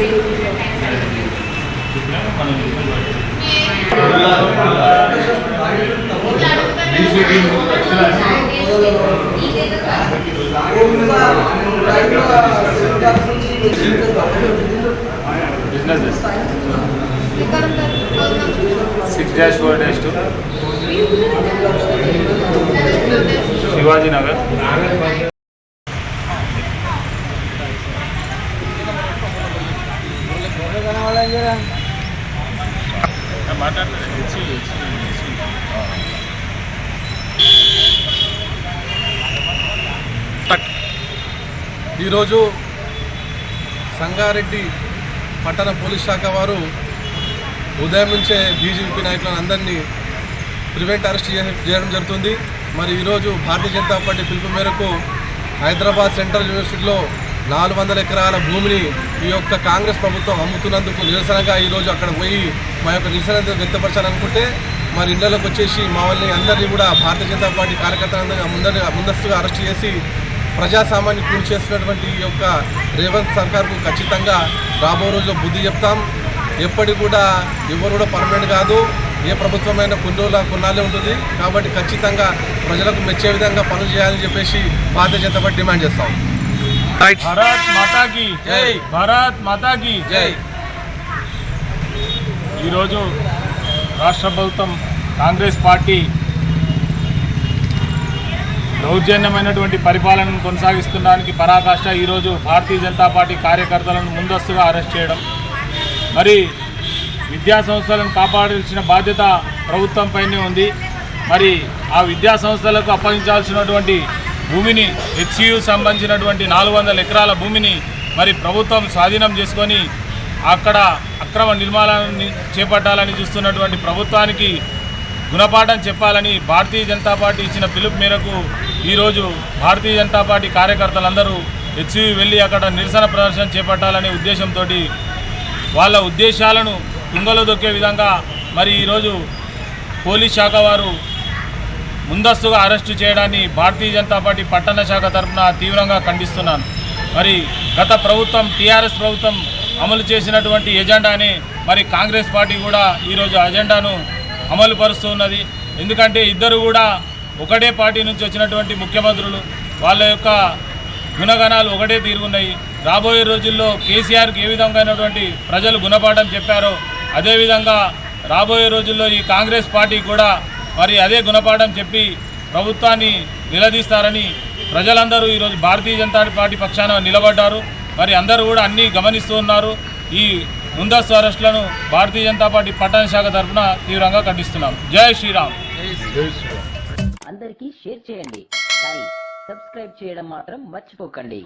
business 6-4-2 Shivaji Nagar. ఈరోజు సంగారెడ్డి పట్టణ police శాఖ వారు ఉదయం నుంచే బీజేపీ నాయకులను అందరినీ ప్రివెంట్ అరెస్ట్ చేయడం జరుగుతుంది. మరి ఈరోజు భారతీయ జనతా పార్టీ పిలుపు మేరకు హైదరాబాద్ సెంట్రల్ యూనివర్సిటీలో 400 ఎకరాల భూమిని ఈ యొక్క కాంగ్రెస్ ప్రభుత్వం అమ్ముతున్నందుకు నిరసనగా ఈరోజు అక్కడ పోయి మా యొక్క నిరసన వ్యక్తపరచాలనుకుంటే మరి ఇళ్లలోకి వచ్చేసి మా వాళ్ళని అందరినీ కూడా భారతీయ జనతా పార్టీ కార్యకర్తలందరూ ముందస్తుగా అరెస్ట్ చేసి ప్రజాసామాన్యం కూలి చేస్తున్నటువంటి ఈ యొక్క రేవంత్ సర్కార్కు ఖచ్చితంగా రాబో రోజుల్లో బుద్ధి చెప్తాం. ఎప్పటికి కూడా ఎవరు కూడా పర్మనెంట్ కాదు, ఏ ప్రభుత్వమైనా కొన్నాళ్ళే ఉంటుంది. కాబట్టి ఖచ్చితంగా ప్రజలకు మెచ్చే విధంగా పనులు చేయాలని చెప్పేసి భారతీయ జనతా పార్టీ డిమాండ్ చేస్తాం. భారత్ మాతా కీ జై, భారత్ మాతా కీ జై. ఈరోజు రాష్ట్ర ప్రభుత్వం కాంగ్రెస్ పార్టీ దౌర్జన్యమైనటువంటి పరిపాలనను కొనసాగిస్తున్నడానికి పరాకాష్ట ఈరోజు భారతీయ జనతా పార్టీ కార్యకర్తలను ముందస్తుగా అరెస్ట్ చేయడం, మరి విద్యా సంస్థలను కాపాడాల్సిన బాధ్యత ప్రభుత్వంపైనే ఉంది. మరి ఆ విద్యా సంస్థలకు అప్పగించాల్సినటువంటి భూమిని హెచ్సియు సంబంధించినటువంటి 400 ఎకరాల భూమిని మరి ప్రభుత్వం స్వాధీనం చేసుకొని అక్కడ అక్రమ నిర్మాణాన్ని చేపట్టాలని చూస్తున్నటువంటి ప్రభుత్వానికి గుణపాఠం చెప్పాలని భారతీయ జనతా పార్టీ ఇచ్చిన పిలుపు మేరకు ఈరోజు భారతీయ జనతా పార్టీ కార్యకర్తలందరూ హెచ్సియు వెళ్ళి అక్కడ నిరసన ప్రదర్శన చేపట్టాలనే ఉద్దేశంతో వాళ్ళ ఉద్దేశాలను తుంగలో దొక్కే విధంగా మరి ఈరోజు పోలీస్ శాఖ వారు ముందస్తుగా అరెస్టు చేయడాన్ని భారతీయ జనతా పార్టీ పట్టణ శాఖ తరఫున తీవ్రంగా ఖండిస్తున్నాను. మరి గత ప్రభుత్వం టీఆర్ఎస్ ప్రభుత్వం అమలు చేసినటువంటి ఎజెండాని మరి కాంగ్రెస్ పార్టీ కూడా ఈరోజు అజెండాను అమలు పరుస్తున్నది. ఎందుకంటే ఇద్దరు కూడా ఒకటే పార్టీ నుంచి వచ్చినటువంటి ముఖ్యమంత్రులు, వాళ్ళ యొక్క గుణగణాలు ఒకటే తీరుగున్నాయి. రాబోయే రోజుల్లో కేసీఆర్కి ఏ విధంగానటువంటి ప్రజలు గుణపాఠం చెప్పారో అదేవిధంగా రాబోయే రోజుల్లో ఈ కాంగ్రెస్ పార్టీ కూడా మరి అదే గుణపాఠం చెప్పి ప్రభుత్వాన్ని నిలదీస్తారని ప్రజలందరూ ఈరోజు భారతీయ జనతా పార్టీ పక్షాన నిలబడ్డారు. మరి అందరూ కూడా అన్నీ గమనిస్తూ ఉన్నారు. ఈ ముందస్తు అరెస్టులను భారతీయ జనతా పార్టీ పట్టణ శాఖ తరఫున తీవ్రంగా ఖండిస్తున్నాం. జై శ్రీరామ్. అందరికీ షేర్ చేయండి, కానీ సబ్స్క్రైబ్ చేయడం మాత్రం మర్చిపోకండి.